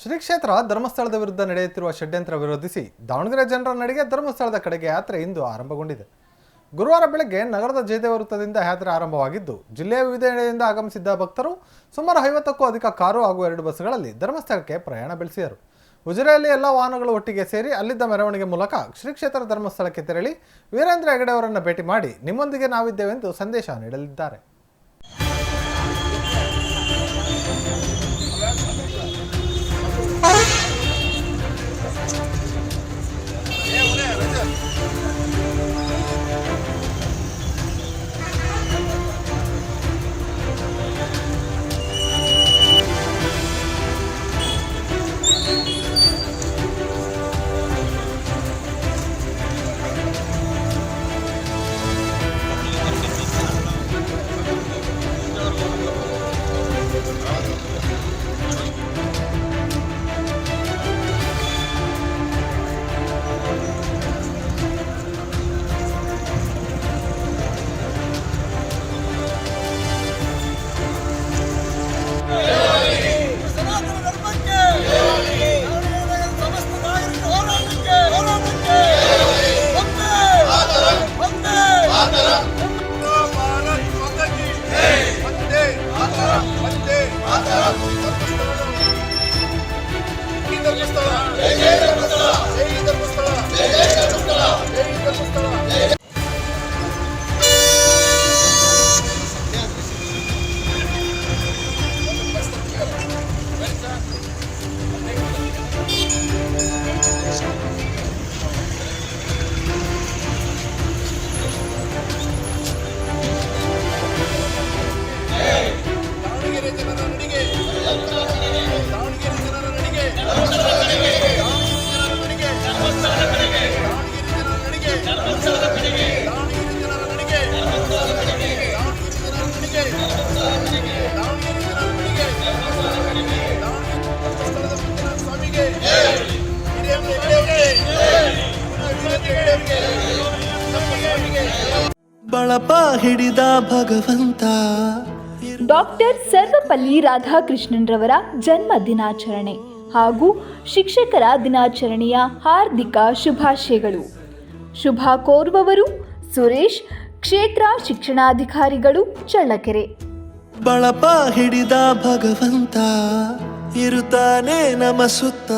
ಶ್ರೀ ಕ್ಷೇತ್ರ ಧರ್ಮಸ್ಥಳದ ವಿರುದ್ಧ ನಡೆಯುತ್ತಿರುವ ಷಡ್ಯಂತ್ರ ವಿರೋಧಿಸಿ ದಾವಣಗೆರೆ ಜನರ ನಡೆಗೆ ಧರ್ಮಸ್ಥಳದ ಕಡೆಗೆ ಯಾತ್ರೆ ಇಂದು ಆರಂಭಗೊಂಡಿದೆ. ಗುರುವಾರ ಬೆಳಗ್ಗೆ ನಗರದ ಜಯದೇವ ವೃತ್ತದಿಂದ ಯಾತ್ರೆ ಆರಂಭವಾಗಿದ್ದು, ಜಿಲ್ಲೆಯ ವಿವಿಧೆಡೆಯಿಂದ ಆಗಮಿಸಿದ್ದ ಭಕ್ತರು ಸುಮಾರು 50ಕ್ಕೂ ಅಧಿಕ ಕಾರು ಹಾಗೂ 2 ಬಸ್ಗಳಲ್ಲಿ ಧರ್ಮಸ್ಥಳಕ್ಕೆ ಪ್ರಯಾಣ ಬೆಳೆಸಿದರು. ಉಜಿರೆಯಲ್ಲಿ ಎಲ್ಲ ವಾಹನಗಳು ಒಟ್ಟಿಗೆ ಸೇರಿ ಅಲ್ಲಿದ್ದ ಮೆರವಣಿಗೆ ಮೂಲಕ ಶ್ರೀ ಕ್ಷೇತ್ರ ಧರ್ಮಸ್ಥಳಕ್ಕೆ ತೆರಳಿ ವೀರೇಂದ್ರ ಹೆಗಡೆ ಅವರನ್ನು ಭೇಟಿ ಮಾಡಿ ನಿಮ್ಮೊಂದಿಗೆ ನಾವಿದ್ದೇವೆಂದು ಸಂದೇಶ ನೀಡಲಿದ್ದಾರೆ. ಬಳಪ ಹಿಡಿದ ಭಗವಂತ ಡಾಕ್ಟರ್ ಸರ್ವಪಲ್ಲಿ ರಾಧಾಕೃಷ್ಣನ್ರವರ ಜನ್ಮ ದಿನಾಚರಣೆ ಹಾಗೂ ಶಿಕ್ಷಕರ ದಿನಾಚರಣೆಯ ಹಾರ್ದಿಕ ಶುಭಾಶಯಗಳು. ಶುಭ ಕೋರುವವರು ಸುರೇಶ್, ಕ್ಷೇತ್ರ ಶಿಕ್ಷಣಾಧಿಕಾರಿಗಳು, ಚಳ್ಳಕೆರೆ. ಬಳಪ ಹಿಡಿದ ಭಗವಂತ ಇರುತ್ತಾನೆ ನಮ ಸುತ್ತ.